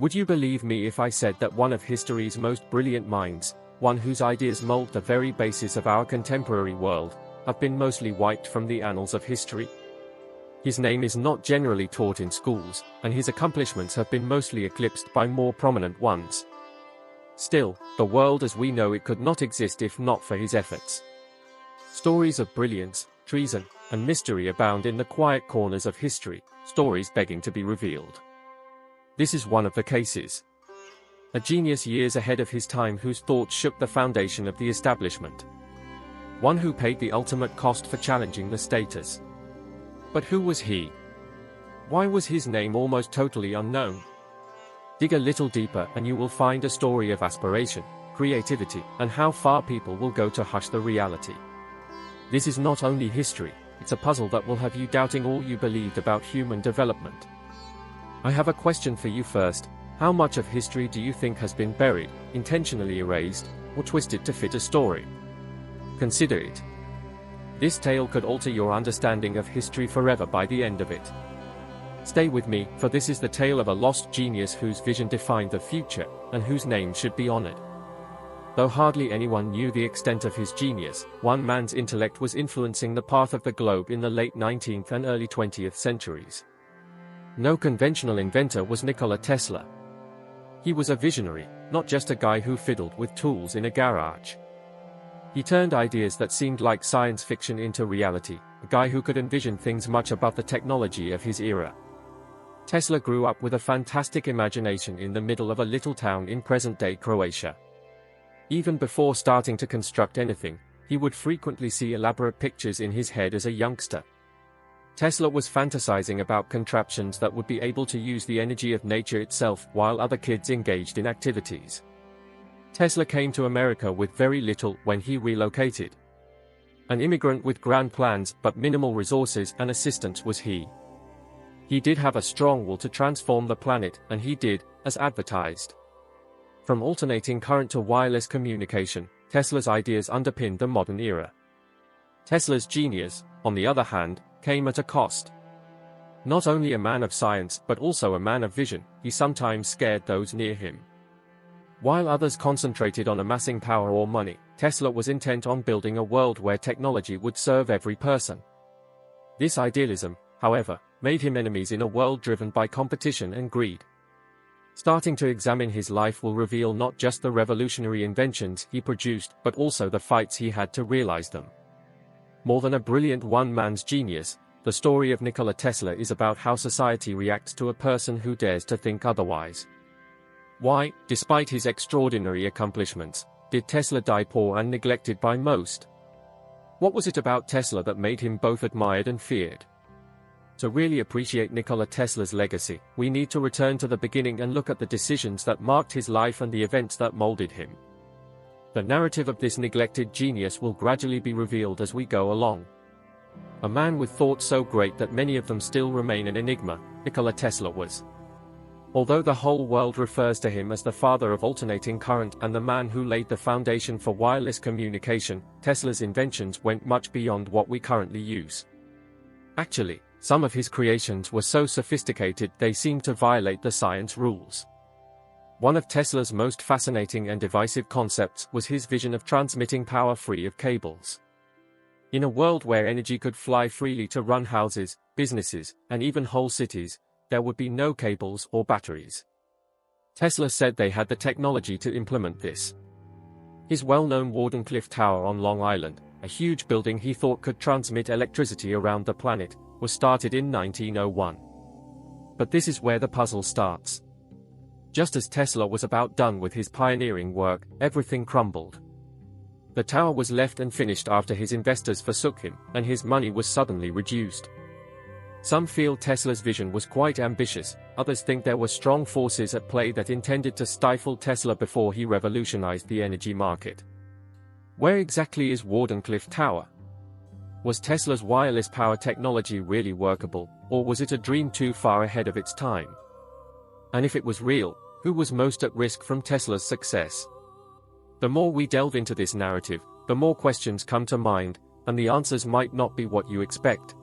Would you believe me if I said that one of history's most brilliant minds, one whose ideas mold the very basis of our contemporary world, have been mostly wiped from the annals of history? His name is not generally taught in schools, and his accomplishments have been mostly eclipsed by more prominent ones. Still, the world as we know it could not exist if not for his efforts. Stories of brilliance, treason, and mystery abound in the quiet corners of history, stories begging to be revealed. This is one of the cases. A genius years ahead of his time whose thoughts shook the foundation of the establishment. One who paid the ultimate cost for challenging the status. But who was he? Why was his name almost totally unknown? Dig a little deeper and you will find a story of aspiration, creativity, and how far people will go to hush the reality. This is not only history, it's a puzzle that will have you doubting all you believed about human development. I have a question for you first. How much of history do you think has been buried, intentionally erased, or twisted to fit a story? Consider it. This tale could alter your understanding of history forever by the end of it. Stay with me, for this is the tale of a lost genius whose vision defined the future, and whose name should be honored. Though hardly anyone knew the extent of his genius, one man's intellect was influencing the path of the globe in the late 19th and early 20th centuries. No conventional inventor was Nikola Tesla. He was a visionary, not just a guy who fiddled with tools in a garage. He turned ideas that seemed like science fiction into reality, a guy who could envision things much above the technology of his era. Tesla grew up with a fantastic imagination in the middle of a little town in present-day Croatia. Even before starting to construct anything, he would frequently see elaborate pictures in his head as a youngster. Tesla was fantasizing about contraptions that would be able to use the energy of nature itself while other kids engaged in activities. Tesla came to America with very little when he relocated. An immigrant with grand plans but minimal resources and assistance was he. He did have a strong will to transform the planet, and he did, as advertised. From alternating current to wireless communication, Tesla's ideas underpinned the modern era. Tesla's genius, on the other hand, came at a cost. Not only a man of science but also a man of vision, he sometimes scared those near him. While others concentrated on amassing power or money, Tesla was intent on building a world where technology would serve every person. This idealism, however, made him enemies in a world driven by competition and greed. Starting to examine his life will reveal not just the revolutionary inventions he produced but also the fights he had to realize them. More than a brilliant one-man's genius, the story of Nikola Tesla is about how society reacts to a person who dares to think otherwise. Why, despite his extraordinary accomplishments, did Tesla die poor and neglected by most? What was it about Tesla that made him both admired and feared? To really appreciate Nikola Tesla's legacy, we need to return to the beginning and look at the decisions that marked his life and the events that molded him. The narrative of this neglected genius will gradually be revealed as we go along. A man with thoughts so great that many of them still remain an enigma, Nikola Tesla was. Although the whole world refers to him as the father of alternating current and the man who laid the foundation for wireless communication, Tesla's inventions went much beyond what we currently use. Actually, some of his creations were so sophisticated they seemed to violate the science rules. One of Tesla's most fascinating and divisive concepts was his vision of transmitting power free of cables. In a world where energy could fly freely to run houses, businesses, and even whole cities, there would be no cables or batteries. Tesla said they had the technology to implement this. His well-known Wardenclyffe Tower on Long Island, a huge building he thought could transmit electricity around the planet, was started in 1901. But this is where the puzzle starts. Just as Tesla was about done with his pioneering work, everything crumbled. The tower was left unfinished after his investors forsook him, and his money was suddenly reduced. Some feel Tesla's vision was quite ambitious, others think there were strong forces at play that intended to stifle Tesla before he revolutionized the energy market. Where exactly is Wardenclyffe Tower? Was Tesla's wireless power technology really workable, or was it a dream too far ahead of its time? And if it was real, who was most at risk from Tesla's success? The more we delve into this narrative, the more questions come to mind, and the answers might not be what you expect.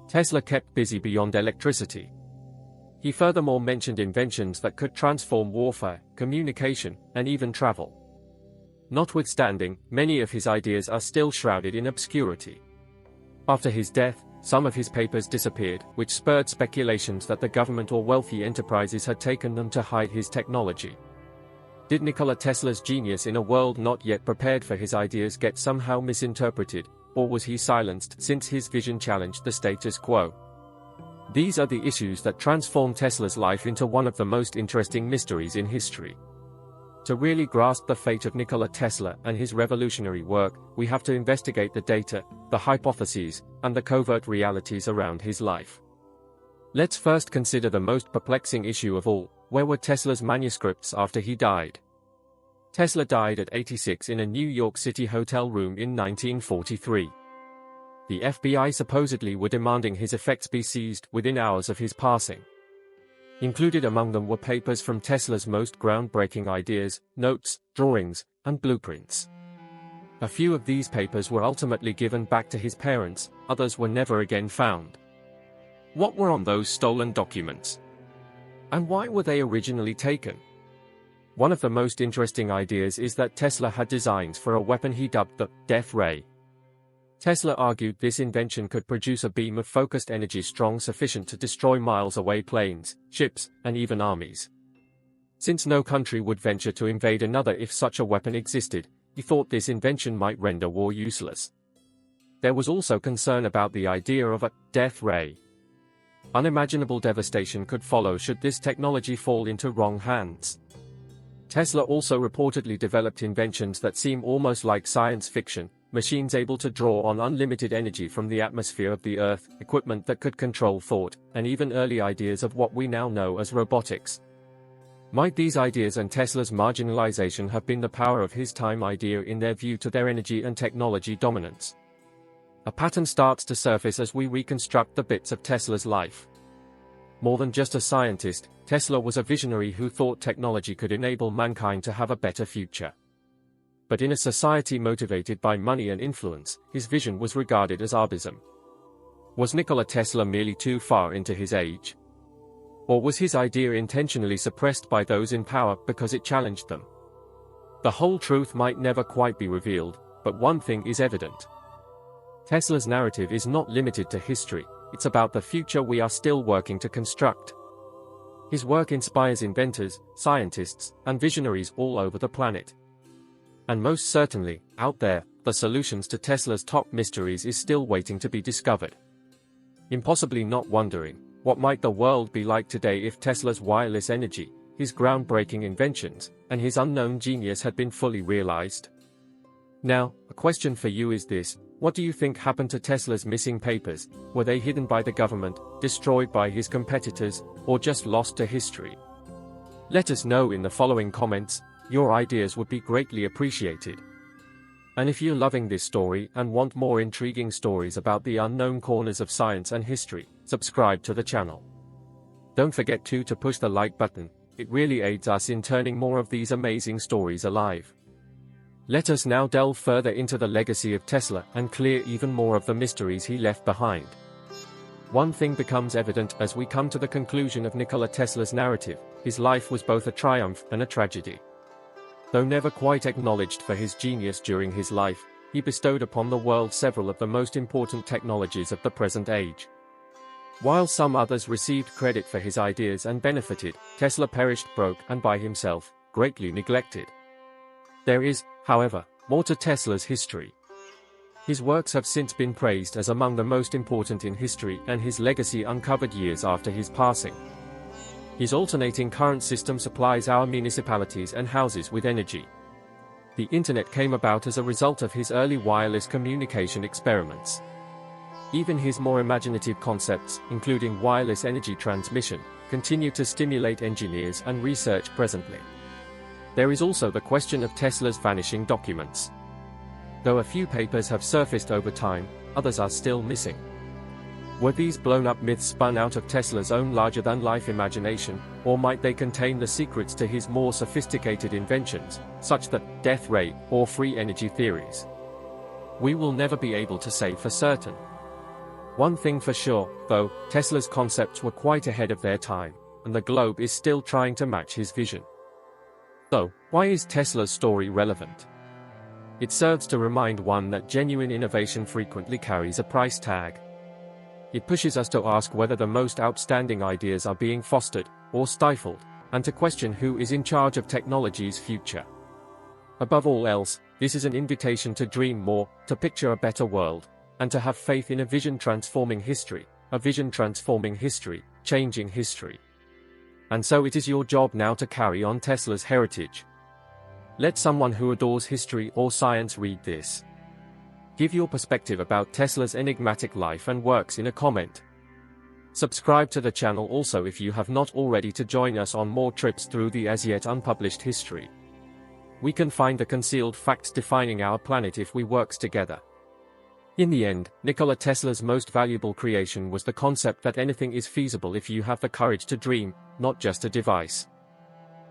Tesla kept busy beyond electricity. He furthermore mentioned inventions that could transform warfare, communication, and even travel. Notwithstanding, many of his ideas are still shrouded in obscurity. After his death, some of his papers disappeared, which spurred speculations that the government or wealthy enterprises had taken them to hide his technology. Did Nikola Tesla's genius in a world not yet prepared for his ideas get somehow misinterpreted, or was he silenced since his vision challenged the status quo? These are the issues that transform Tesla's life into one of the most interesting mysteries in history. To really grasp the fate of Nikola Tesla and his revolutionary work, we have to investigate the data, the hypotheses, and the covert realities around his life. Let's first consider the most perplexing issue of all: where were Tesla's manuscripts after he died? Tesla died at 86 in a New York City hotel room in 1943. The FBI supposedly were demanding his effects be seized within hours of his passing. Included among them were papers from Tesla's most groundbreaking ideas, notes, drawings, and blueprints. A few of these papers were ultimately given back to his parents, others were never again found. What were on those stolen documents? And why were they originally taken? One of the most interesting ideas is that Tesla had designs for a weapon he dubbed the death ray. Tesla argued this invention could produce a beam of focused energy strong sufficient to destroy miles-away planes, ships, and even armies. Since no country would venture to invade another if such a weapon existed, he thought this invention might render war useless. There was also concern about the idea of a death ray. Unimaginable devastation could follow should this technology fall into wrong hands. Tesla also reportedly developed inventions that seem almost like science fiction: machines able to draw on unlimited energy from the atmosphere of the Earth, equipment that could control thought, and even early ideas of what we now know as robotics. Might these ideas and Tesla's marginalization have been the power of his time idea in their view to their energy and technology dominance? A pattern starts to surface as we reconstruct the bits of Tesla's life. More than just a scientist, Tesla was a visionary who thought technology could enable mankind to have a better future. But in a society motivated by money and influence, his vision was regarded as abysm. Was Nikola Tesla merely too far into his age? Or was his idea intentionally suppressed by those in power because it challenged them? The whole truth might never quite be revealed, but one thing is evident. Tesla's narrative is not limited to history, it's about the future we are still working to construct. His work inspires inventors, scientists, and visionaries all over the planet. And most certainly, out there, the solutions to Tesla's top mysteries is still waiting to be discovered. Impossibly not wondering, what might the world be like today if Tesla's wireless energy, his groundbreaking inventions, and his unknown genius had been fully realized? Now, a question for you is this: what do you think happened to Tesla's missing papers? Were they hidden by the government, destroyed by his competitors, or just lost to history? Let us know in the following comments. Your ideas would be greatly appreciated. And if you're loving this story and want more intriguing stories about the unknown corners of science and history, subscribe to the channel. Don't forget to push the like button, it really aids us in turning more of these amazing stories alive. Let us now delve further into the legacy of Tesla and clear even more of the mysteries he left behind. One thing becomes evident as we come to the conclusion of Nikola Tesla's narrative: his life was both a triumph and a tragedy. Though never quite acknowledged for his genius during his life, he bestowed upon the world several of the most important technologies of the present age. While some others received credit for his ideas and benefited, Tesla perished broke and by himself, greatly neglected. There is, however, more to Tesla's history. His works have since been praised as among the most important in history, and his legacy uncovered years after his passing. His alternating current system supplies our municipalities and houses with energy. The internet came about as a result of his early wireless communication experiments. Even his more imaginative concepts, including wireless energy transmission, continue to stimulate engineers and research presently. There is also the question of Tesla's vanishing documents. Though a few papers have surfaced over time, others are still missing. Were these blown-up myths spun out of Tesla's own larger-than-life imagination, or might they contain the secrets to his more sophisticated inventions, such as death ray or free energy theories? We will never be able to say for certain. One thing for sure, though, Tesla's concepts were quite ahead of their time. and the globe is still trying to match his vision. So, why is Tesla's story relevant? It serves to remind one that genuine innovation frequently carries a price tag. It pushes us to ask whether the most outstanding ideas are being fostered or stifled, and to question who is in charge of technology's future. Above all else, this is an invitation to dream more, to picture a better world, and to have faith in a vision transforming history, changing history. And so it is your job now to carry on Tesla's heritage. Let someone who adores history or science read this. Give your perspective about Tesla's enigmatic life and works in a comment. Subscribe to the channel also if you have not already to join us on more trips through the as yet unpublished history. We can find the concealed facts defining our planet if we work together. In the end, Nikola Tesla's most valuable creation was the concept that anything is feasible if you have the courage to dream, not just a device.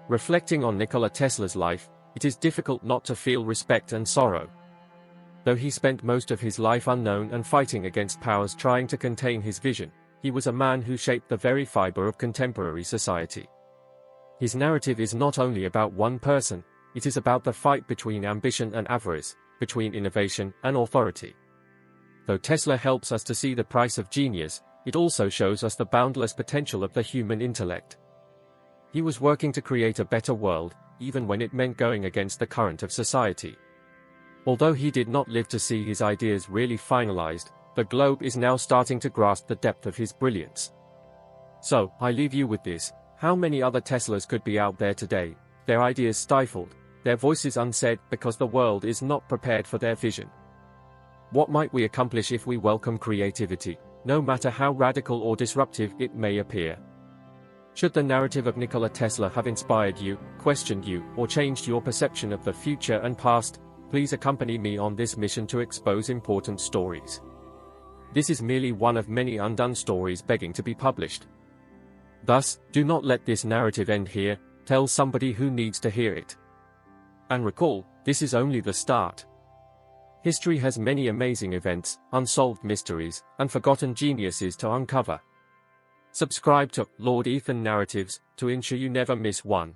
Reflecting on Nikola Tesla's life, it is difficult not to feel respect and sorrow. Though he spent most of his life unknown and fighting against powers trying to contain his vision, he was a man who shaped the very fiber of contemporary society. His narrative is not only about one person, it is about the fight between ambition and avarice, between innovation and authority. Though Tesla helps us to see the price of genius, it also shows us the boundless potential of the human intellect. He was working to create a better world, even when it meant going against the current of society. Although he did not live to see his ideas really finalized, the globe is now starting to grasp the depth of his brilliance. So, I leave you with this: how many other Teslas could be out there today, their ideas stifled, their voices unsaid because the world is not prepared for their vision? What might we accomplish if we welcome creativity, no matter how radical or disruptive it may appear? Should the narrative of Nikola Tesla have inspired you, questioned you, or changed your perception of the future and past, please accompany me on this mission to expose important stories. This is merely one of many undone stories begging to be published. Thus, do not let this narrative end here, tell somebody who needs to hear it. And recall, this is only the start. History has many amazing events, unsolved mysteries, and forgotten geniuses to uncover. Subscribe to Lord Ethan Narratives to ensure you never miss one.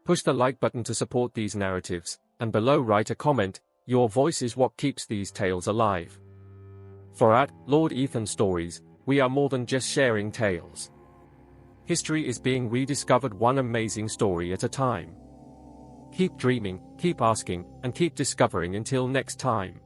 Push the like button to support these narratives, and below write a comment. Your voice is what keeps these tales alive. For at Lord Ethan Stories, we are more than just sharing tales. History is being rediscovered one amazing story at a time. Keep dreaming, keep asking, and keep discovering until next time.